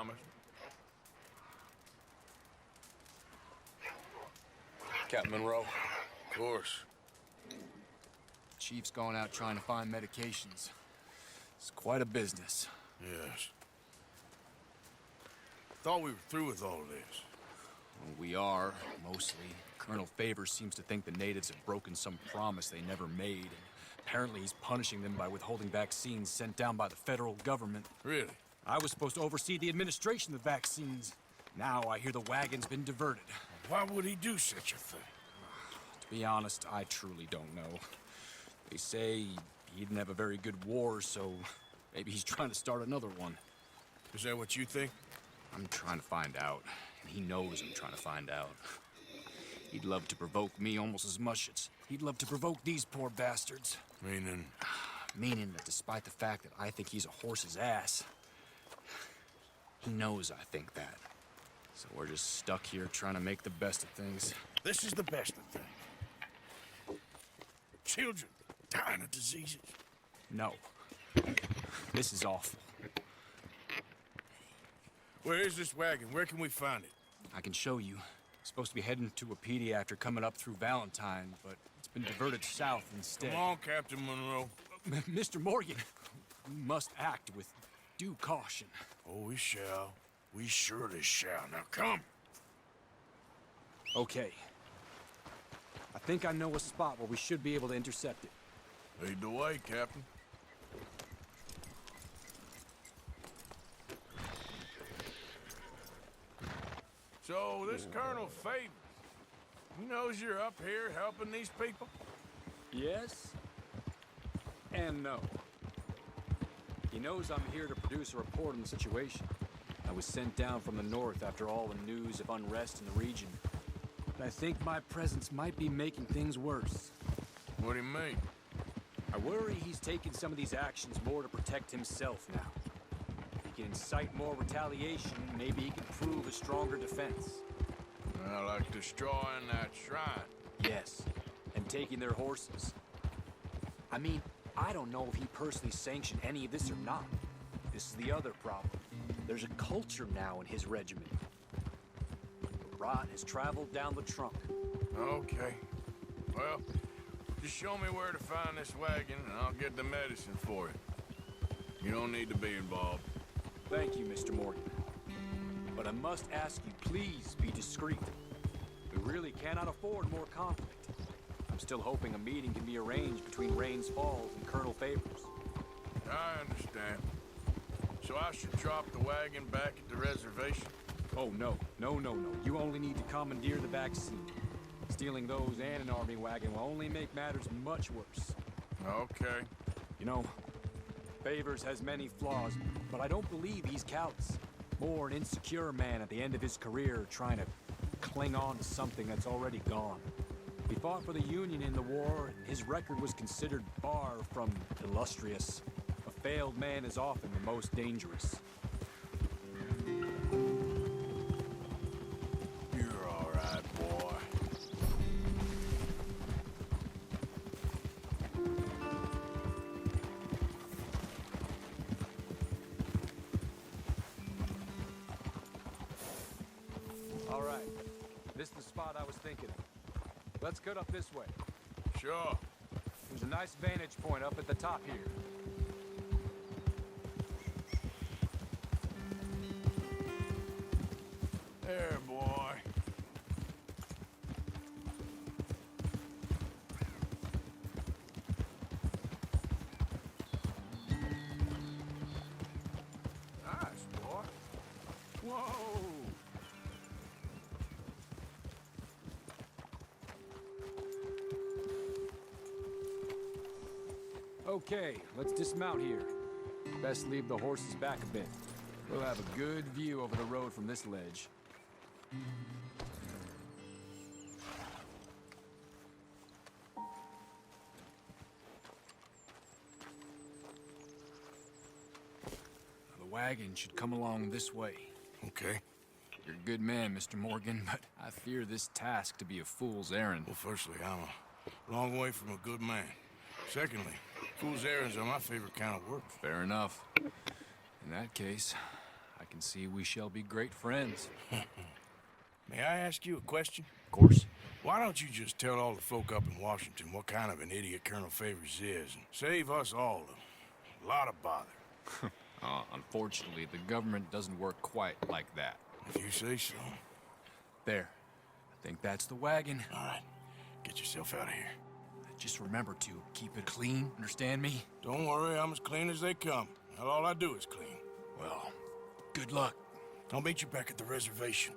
promise. Captain Monroe. Of course. Chief's going out trying to find medications. It's quite a business. Yes. Thought we were through with all this. Well, we are, mostly. Colonel Favors seems to think the natives have broken some promise they never made, and apparently he's punishing them by withholding vaccines sent down by the federal government. Really? I was supposed to oversee the administration of the vaccines. Now I hear the wagon's been diverted. Why would he do such a thing? To be honest, I truly don't know. They say he didn't have a very good war, so maybe he's trying to start another one. Is that what you think? I'm trying to find out, and he knows I'm trying to find out. He'd love to provoke me almost as much as he'd love to provoke these poor bastards. Meaning? Meaning that despite the fact that I think he's a horse's ass, he knows I think that. So we're just stuck here trying to make the best of things. This is the best of things. Children dying of diseases. No. This is awful. Where is this wagon? Where can we find it? I can show you. Supposed to be heading to a PD after coming up through Valentine, but it's been diverted south instead. Come on, Captain Monroe. Mr. Morgan, we must act with due caution. Oh, we shall. We surely shall. Now come. Okay. I think I know a spot where we should be able to intercept it. Lead the way, Captain. So, this Colonel Favors, he knows you're up here helping these people? Yes and no. He knows I'm here to produce a report on the situation. I was sent down from the north after all the news of unrest in the region. But I think my presence might be making things worse. What do you mean? I worry he's taking some of these actions more to protect himself now. If he can incite more retaliation, maybe he can prove a stronger defense. Like destroying that shrine. Yes, and taking their horses. I mean, I don't know if he personally sanctioned any of this or not. This is the other problem. There's a culture now in his regiment. The rot has traveled down the trunk. Okay. Well, just show me where to find this wagon and I'll get the medicine for you. You don't need to be involved. Thank you, Mr. Morgan. But I must ask you, please be discreet. We really cannot afford more conflict. I'm still hoping a meeting can be arranged between Rains Falls and Colonel Favors. I understand. So I should drop the wagon back at the reservation? Oh, no. No. You only need to commandeer the vaccine. Stealing those and an army wagon will only make matters much worse. Okay. You know, Favors has many flaws, but I don't believe he's callous. More an insecure man at the end of his career trying to cling on to something that's already gone. He fought for the Union in the war, and his record was considered far from illustrious. A failed man is often the most dangerous. You're all right, boy. All right. This is the spot I was thinking of. Let's cut up this way. Sure. There's a nice vantage point up at the top here. There, boy. Nice, boy. Whoa! Okay, let's dismount here. Best leave the horses back a bit. We'll have a good view over the road from this ledge. The wagon should come along this way. Okay. You're a good man, Mr. Morgan, but I fear this task to be a fool's errand. Well, firstly, I'm a long way from a good man. Secondly, fool's errands are my favorite kind of work. Fair enough. In that case, I can see we shall be great friends. May I ask you a question? Of course. Why don't you just tell all the folk up in Washington what kind of an idiot Colonel Favors is and save us all a lot of bother? Unfortunately, the government doesn't work quite like that. If you say so. There. I think that's the wagon. All right, get yourself out of here. Just remember to keep it clean, understand me? Don't worry, I'm as clean as they come. Now all I do is clean. Well, good luck. I'll meet you back at the reservation.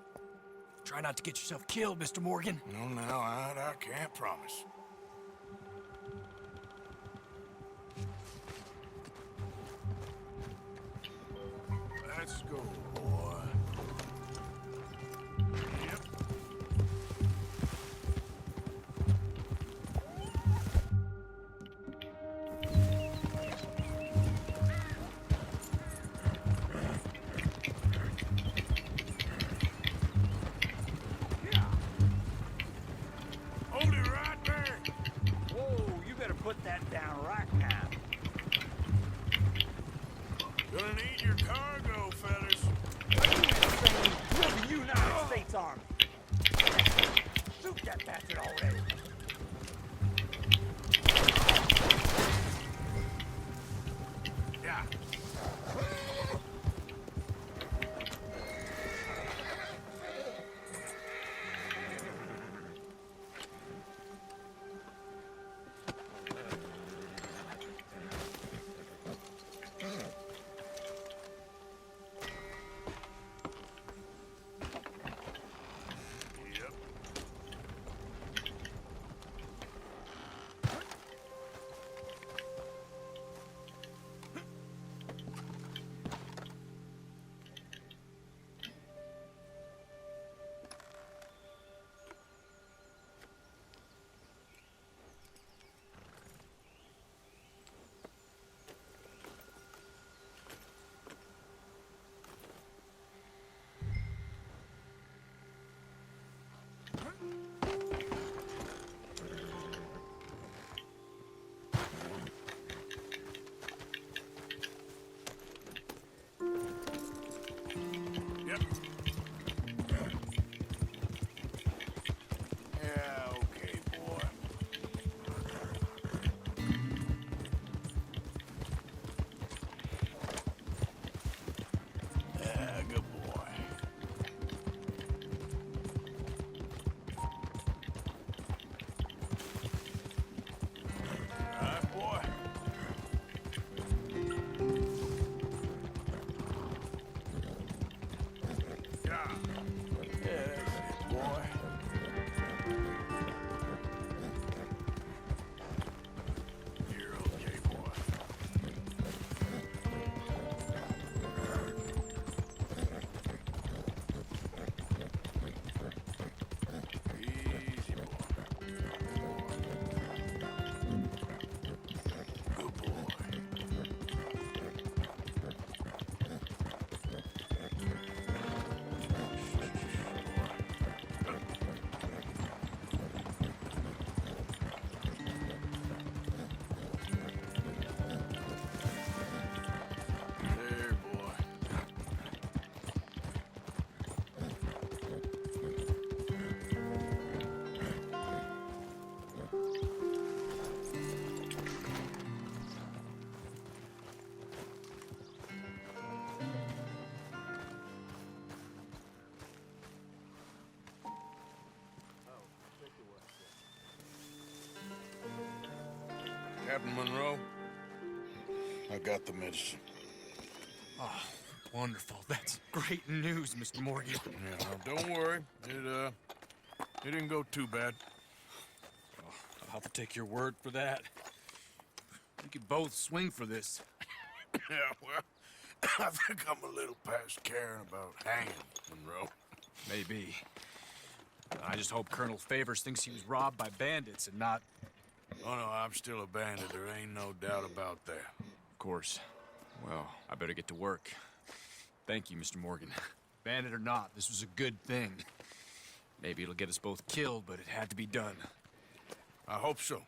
Try not to get yourself killed, Mr. Morgan. No, I can't promise. Let's go, boy. Yep. Hold it right there. Whoa, you better put that down right now. Gonna need your cargo, fellas. You're the United States Army. Shoot that bastard already. Yeah. Yep. Yep. Yeah, okay, boy. Yeah, good boy. All right, boy. Yeah. Yeah, that's it, boy. You're okay, boy. Easy, boy. Good boy. There, boy. Captain Monroe, I got the medicine. Oh, wonderful. That's great news, Mr. Morgan. Yeah, now don't worry. It didn't go too bad. I'll have to take your word for that. We could both swing for this. Yeah, well, I think I'm a little past caring about hanging, Monroe. Maybe. I just hope Colonel Favors thinks he was robbed by bandits and not... Oh, no, I'm still a bandit. There ain't no doubt about that. Of course. Well, I better get to work. Thank you, Mr. Morgan. Bandit or not, this was a good thing. Maybe it'll get us both killed, but it had to be done. I hope so.